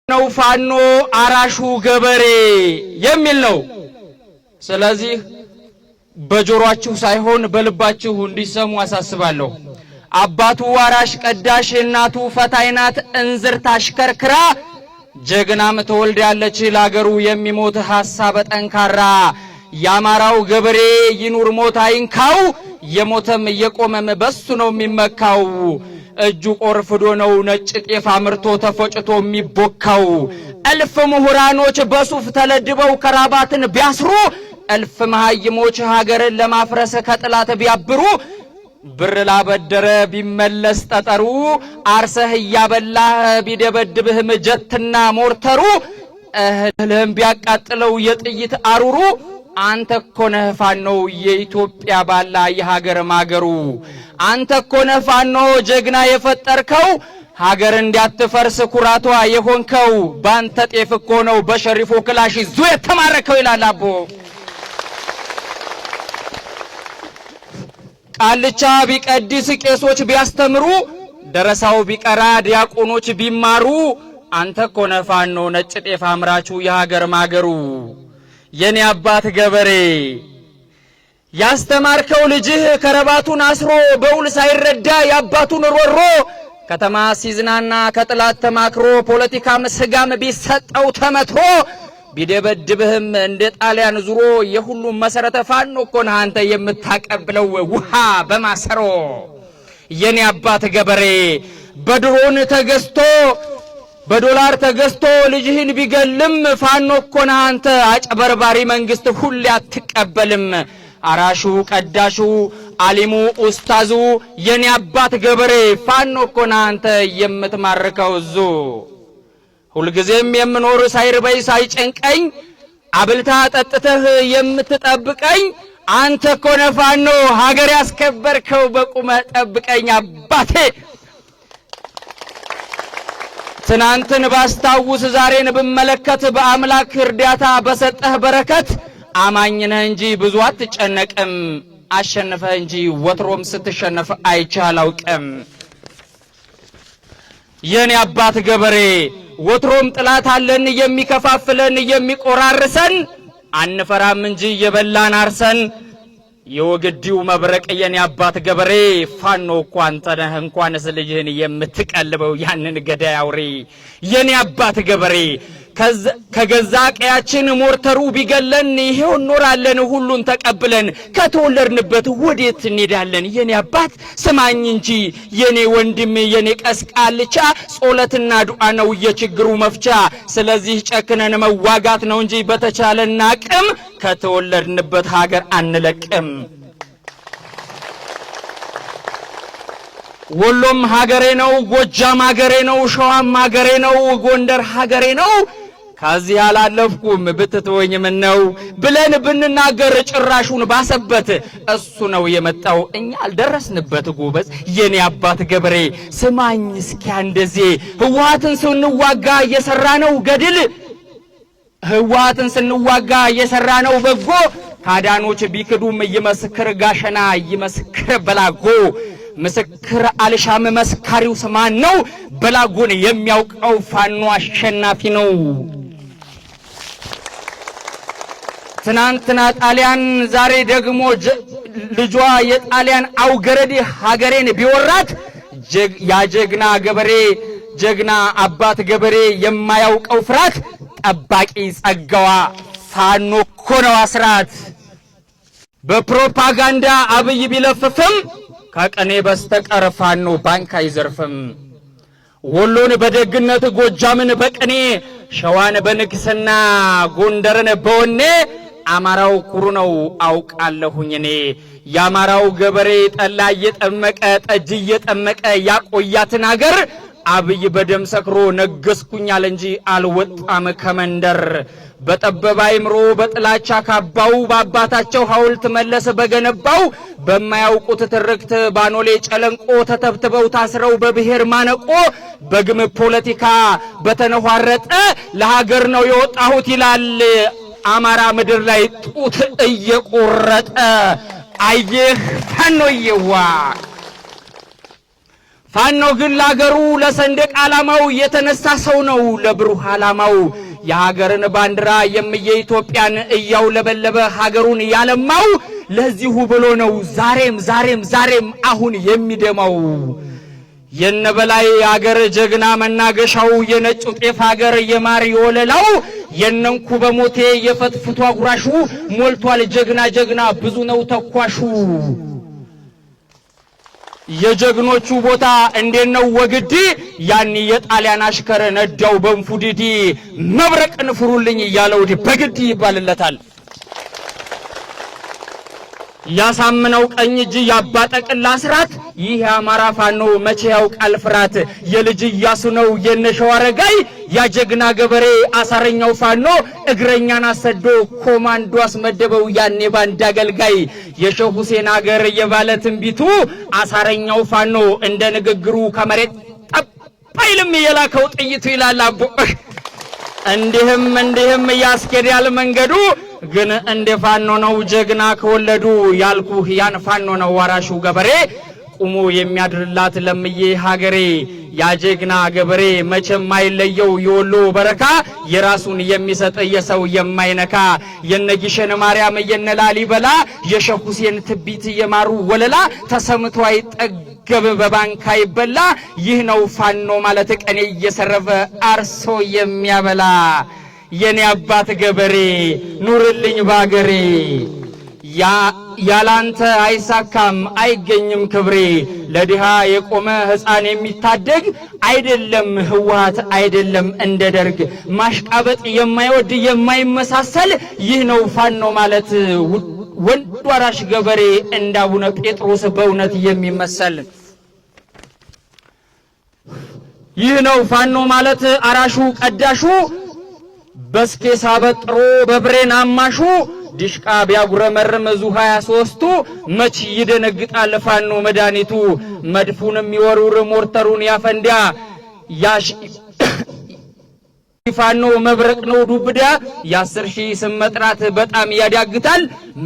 ነው ፋኖ አራሹ ገበሬ የሚል ነው። ስለዚህ በጆሮአችሁ ሳይሆን በልባችሁ እንዲሰሙ አሳስባለሁ። አባቱ አራሽ ቀዳሽ እናቱ ፈታይናት እንዝርት አሽከርክራ ጀግናም ተወልዳለች ለአገሩ የሚሞት ሐሳብ ጠንካራ ያማራው ገበሬ ይኑር ሞት አይንካው የሞተም የቆመም በሱ ነው የሚመካው እጁ ቆርፍዶ ነው ነጭ ጤፍ አምርቶ ተፈጭቶ የሚቦካው እልፍ ምሁራኖች በሱፍ ተለድበው ከራባትን ቢያስሩ እልፍ መሃይሞች ሀገርን ለማፍረስ ከጥላት ቢያብሩ ብር ላበደረ ቢመለስ ጠጠሩ አርሰህ ያበላህ ቢደበድብህ ጀትና ሞርተሩ እህልህም ቢያቃጥለው የጥይት አሩሩ አንተ እኮ ነህ ፋኖ የኢትዮጵያ ባላ የሀገር ማገሩ አንተ እኮ ነህ ፋኖ ጀግና የፈጠርከው ሀገር እንዲያትፈርስ ኩራቷ የሆንከው ባንተ ጤፍ እኮ ነው በሸሪፎ ክላሽ ዙ የተማረከው ይላል አቦ። ቃልቻ ቢቀድስ ቄሶች ቢያስተምሩ ደረሳው ቢቀራ ዲያቆኖች ቢማሩ አንተ እኮ ነህ ፋኖ ነጭ ጤፍ አምራቹ የሀገር ማገሩ የኔ አባት ገበሬ ያስተማርከው ልጅህ ከረባቱን አስሮ በውል ሳይረዳ ያባቱን ሮሮ ከተማ ሲዝናና ከጥላት ተማክሮ ፖለቲካም ስጋም ቢሰጠው ተመትሮ ቢደበድብህም እንደ ጣሊያን ዙሮ የሁሉም መሰረተ ፋኖ እኮ ነህ አንተ የምታቀብለው ውሃ በማሰሮ የኔ አባት ገበሬ በድሮን ተገዝቶ በዶላር ተገዝቶ ልጅህን ቢገልም ፋኖ እኮ ነህ አንተ አጭበርባሪ መንግስት ሁሌ አትቀበልም አራሹ ቀዳሹ አሊሙ ኡስታዙ የኔ አባት ገበሬ ፋኖ እኮ ነህ አንተ የምትማርከው ዙ ሁልጊዜም የምኖር ሳይርበይ ሳይጨንቀኝ አብልታ ጠጥተህ የምትጠብቀኝ አንተ እኮ ነህ ፋኖ ሀገር ያስከበርከው በቁመ ጠብቀኝ አባቴ ትናንትን ባስታውስ ዛሬን ብመለከት በአምላክ እርዳታ በሰጠህ በረከት አማኝ ነህ እንጂ ብዙ አትጨነቅም አሸንፈህ እንጂ ወትሮም ስትሸነፍ አይቼህ አላውቅም የኔ አባት ገበሬ ወትሮም ጥላት አለን የሚከፋፍለን የሚቆራርሰን አንፈራም እንጂ የበላን አርሰን የወግዲው መብረቅ የኔ አባት ገበሬ ፋኖ እኮ አንተ ነህ እንኳንስ ልጅህን የምትቀልበው ያንን ገዳይ አውሬ የኔ አባት ገበሬ ከገዛ ቀያችን ሞርተሩ ቢገለን ይሄው እንኖራለን ሁሉን ተቀብለን ከተወለድንበት ወዴት እንሄዳለን የኔ አባት ስማኝ እንጂ የኔ ወንድም የኔ ቀስቃልቻ ጾለትና ዱዓ ነው የችግሩ መፍቻ ስለዚህ ጨክነን መዋጋት ነው እንጂ በተቻለን አቅም ከተወለድንበት ሀገር አንለቅም ወሎም ሀገሬ ነው ጎጃም ሀገሬ ነው ሸዋም ሀገሬ ነው ጎንደር ሀገሬ ነው ከዚህ ያላለፍኩም ብትተወኝ ምን ነው ብለን ብንናገር ጭራሹን ባሰበት እሱ ነው የመጣው እኛ አልደረስንበት ጎበዝ የኔ አባት ገበሬ ስማኝ እስኪ እንደዚህ ህዋትን ስንዋጋ የሰራነው ገድል ህዋትን ስንዋጋ የሰራነው በጎ ካዳኖች ቢክዱም ይመስክር ጋሸና ይመስክር በላጎ ምስክር አልሻም መስካሪው ስማን ነው በላጎን የሚያውቀው ፋኖ አሸናፊ ነው ትናንትና ጣሊያን ዛሬ ደግሞ ልጇ የጣሊያን አውገረድ ሀገሬን ቢወራት ያጀግና ገበሬ ጀግና አባት ገበሬ የማያውቀው ፍራት ጠባቂ ጸጋዋ ፋኖ እኮ ነው አስራት በፕሮፓጋንዳ አብይ ቢለፍፍም ከቀኔ በስተቀር ፋኖ ባንክ አይዘርፍም ወሎን በደግነት ጎጃምን በቀኔ ሸዋን በንግስና ጎንደርን በወኔ አማራው ኩሩ ነው አውቃለሁኝ እኔ ያማራው ገበሬ ጠላ እየጠመቀ ጠጅ እየጠመቀ ያቆያትን አገር አብይ በደም ሰክሮ ነገስኩኛል እንጂ አልወጣም ከመንደር በጠበበ አይምሮ በጥላቻ ካባው በአባታቸው ሐውልት መለስ በገነባው በማያውቁት ትርክት ባኖሌ ጨለንቆ ተተብትበው ታስረው በብሔር ማነቆ በግም ፖለቲካ በተነኋረጠ ለሀገር ነው የወጣሁት ይላል አማራ ምድር ላይ ጡት እየቆረጠ አየህ ፋኖዬዋ ፋኖ ግን ለሀገሩ ለሰንደቅ ዓላማው የተነሳ ሰው ነው ለብሩህ ዓላማው የሀገርን ባንዲራ የኢትዮጵያን እያውለበለበ ሀገሩን ያለማው ለዚሁ ብሎ ነው ዛሬም አሁን የሚደማው የነበላይ ሀገር ጀግና መናገሻው የነጩ ጤፍ ሀገር የማር ወለላው የነንኩ በሞቴ የፈትፍቷ ጉራሹ ሞልቷል ጀግና ብዙ ነው ተኳሹ የጀግኖቹ ቦታ እንዴት ነው ወግዲ ያን የጣሊያን አሽከረ ነዳው በንፉዲዲ መብረቅን ፍሩልኝ ያለው በግዲ ይባልለታል ያሳምነው ቀኝ እጅ ያባጠቅላ ስራት ይህ አማራ ፋኖ መቼ ያውቃል ፍራት የልጅ ኢያሱ ነው የነሸው አረጋይ ያጀግና ገበሬ አሳረኛው ፋኖ እግረኛን አሰዶ ኮማንዶ አስመደበው ያኔ ባንድ አገልጋይ የሸህ ሁሴን አገር የባለ ትንቢቱ አሳረኛው ፋኖ እንደ ንግግሩ ከመሬት ጠባይልም የላከው ጥይቱ ይላል አቦ እንዲህም ያስኬዳል መንገዱ ግን እንደ ፋኖ ነው ጀግና ከወለዱ ያልኩህ ያን ፋኖ ነው ዋራሹ ገበሬ ቁሞ የሚያድርላት ለምዬ ሀገሬ ያጀግና ገበሬ መቼም ማይለየው የወሎ በረካ የራሱን የሚሰጥ የሰው የማይነካ የነጊሸን ማርያም የነላሊበላ የሸህ ሁሴን ትቢት የማሩ ወለላ ተሰምቶ አይጠገብ በባንካ ይበላ ይህ ነው ፋኖ ማለት ቀኔ እየሰረፈ አርሶ የሚያበላ የኔ አባት ገበሬ ኑርልኝ ባገሬ ያላንተ አይሳካም አይገኝም ክብሬ ለድሃ የቆመ ሕፃን የሚታደግ አይደለም ህወሓት አይደለም እንደደርግ ማሽቃበጥ የማይወድ የማይመሳሰል ይህ ነው ፋኖ ማለት ወንድ ወራሽ ገበሬ እንዳቡነ ጴጥሮስ በእውነት የሚመሰል ይህ ነው ፋኖ ማለት አራሹ ቀዳሹ በስኬሳ በጥሮ በብሬን አማሹ ዲሽቃ ቢያጉረመርም ዙ 23ቱ መች ይደነግጣል ፋኖ መድኃኒቱ መድፉንም ይወሩር ሞርተሩን ያፈንዳ ፋኖ መብረቅ ነው ዱብዳ የ10,000 ስም መጥራት በጣም ያዳግታል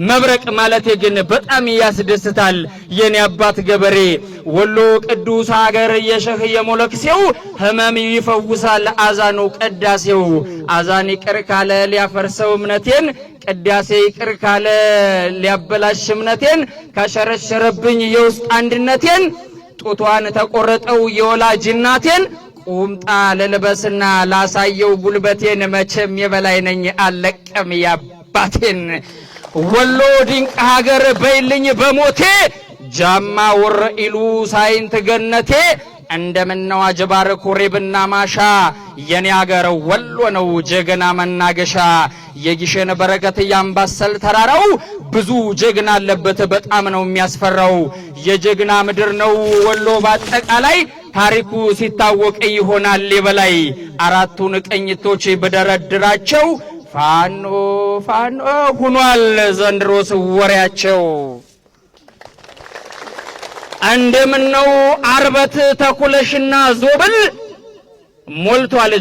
መብረቅ ማለት ግን በጣም ያስደስታል የኔ አባት ገበሬ ወሎ ቅዱስ ሀገር የሸህ የሞለክሴው ህመም ይፈውሳል አዛኑ ቅዳሴው አዛን ይቅር ካለ ሊያፈርሰው እምነቴን ቅዳሴ ይቅር ካለ ሊያበላሽ እምነቴን ካሸረሸረብኝ የውስጥ አንድነቴን ጡቷን ተቆረጠው የወላጅ እናቴን ቁምጣ ለልበስና ላሳየው ጉልበቴን መቼም የበላይ ነኝ አለቀም ያባቴን ወሎ ድንቅ ሀገር በይልኝ በሞቴ ጃማ ወረኢሉ ሳይንት ገነቴ እንደምነው አጅባር ኮሬብና ማሻ የኔ ሀገር ወሎ ነው ጀግና መናገሻ የጊሸን በረከት ያምባሰል ተራራው ብዙ ጀግና አለበት በጣም ነው የሚያስፈራው የጀግና ምድር ነው ወሎ ባጠቃላይ ታሪኩ ሲታወቅ ይሆናል የበላይ አራቱን ቅኝቶች በደረድራቸው ፋኖ ሆኗል ዘንድሮስ ወሬያቸው እንደምነው አርበት ተኩለሽና ዞብል ሞልቷል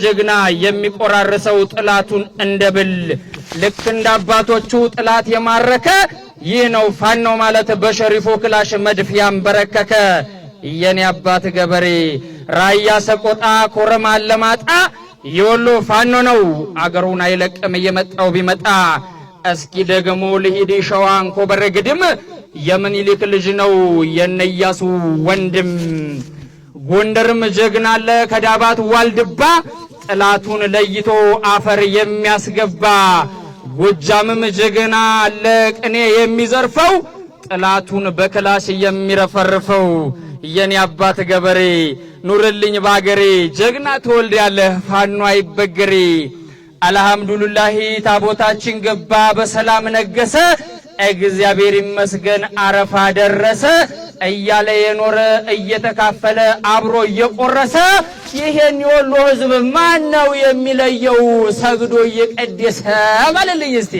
ጀግና የሚቆራርሰው ጥላቱን እንደብል ልክ እንዳባቶቹ ጥላት የማረከ ይህ ነው ፋኖ ማለት በሸሪፎ ክላሽ መድፍ ያንበረከከ የኔ አባት ገበሬ ራያ ሰቆጣ ኮረማ ለማጣ የወሎ ፋኖ ነው አገሩን አይለቅም የመጣው ቢመጣ እስኪ ደግሞ ልሂድ ሸዋን ኮበር ግድም የምኒልክ ልጅ ነው የነያሱ ወንድም ጎንደርም ጀግና አለ ከዳባት ዋልድባ ጥላቱን ለይቶ አፈር የሚያስገባ ጎጃምም ጀግና አለ ቅኔ የሚዘርፈው ጥላቱን በክላሽ የሚረፈርፈው የኔ አባት ገበሬ ኑርልኝ ባገሬ ጀግና ተወልደያለህ ፋኖ አይበገሬ አልሐምዱሊላህ ታቦታችን ገባ በሰላም ነገሰ እግዚአብሔር ይመስገን አረፋ ደረሰ እያለ የኖረ እየተካፈለ አብሮ እየቆረሰ ይሄን የወሎ ህዝብ ማን ነው የሚለየው ሰግዶ እየቀደሰ ባልልኝ እስቲ